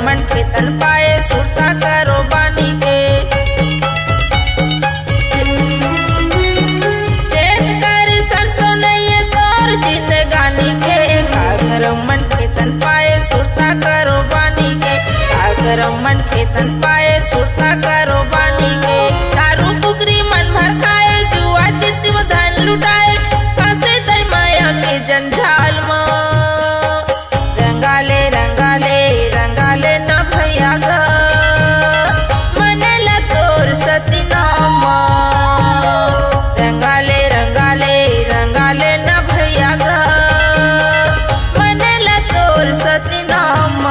मन के तन पाए सुरता करो बानी के चेत कर सरसों नहीं तोर जिंदगानी के कागर मन के तन पाए सुरता करो बानी के कागर मन के तन पाए सुरता करो बानी के दारू पुकरी मन भर खाए जुआ चित्त में धन लुटाए फंसे तय माया के जंजाल में रंगाले रंगाले रंगाले न भैया ग मनेला तोर सती नाम रंगाले रंगाले रंगाले न भैया ग मनेला तोर सती नाम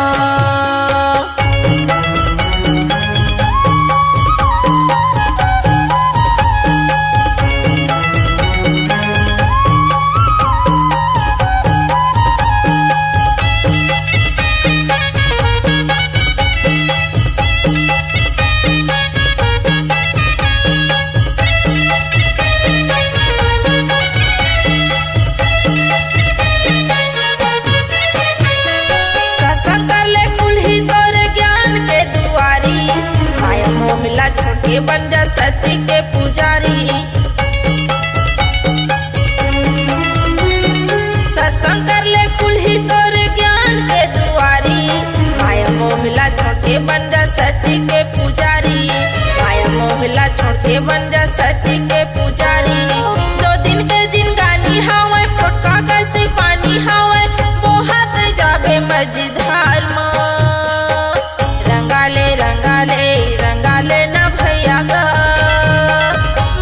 छोटे बन जा सती के पुजारी सत्संग कर ले कुल्ही तोर ज्ञान के दुआरी माया मोहला छोटे बन जा सती के पुजारी माया मोहला छोटे बन जा सती के पुजारी 2 दिन के जिंदगानी हवे फोटका कैसे पानी हवे बोहत जाबे मझधार में रंगाले रंगाले रंगाले न भैया ग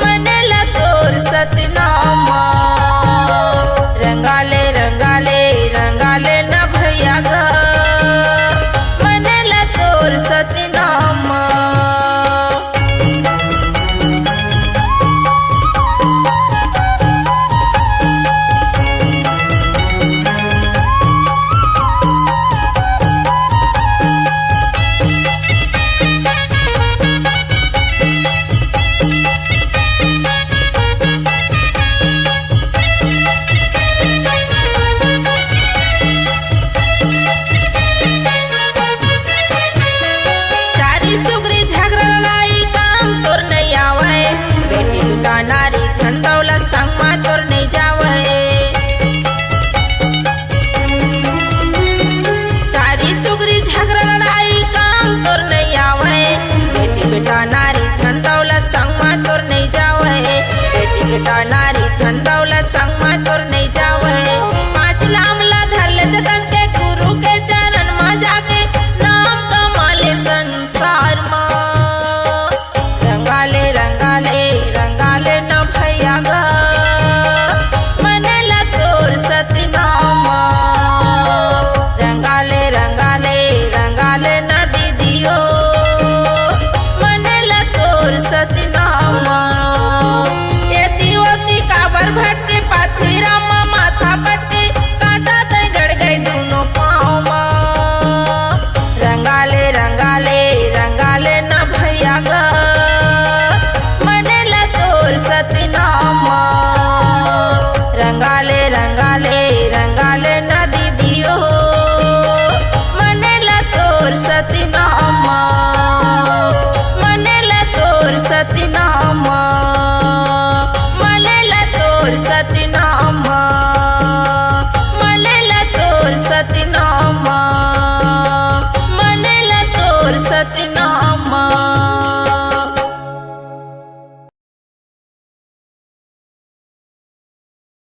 मनेला तोर सतनाम रंगाले रंगाले रंगाले न भैया ग मनेला तोर सतनाम नारी धन दौलत संग में तोर नहीं जावे चारी चुगरी झगड़ा लड़ाई काम तोर नहीं आवे बेटी बेटा नारी धन दौलत संग में तोर नहीं जावे बेटी बेटा नारी धन दौलत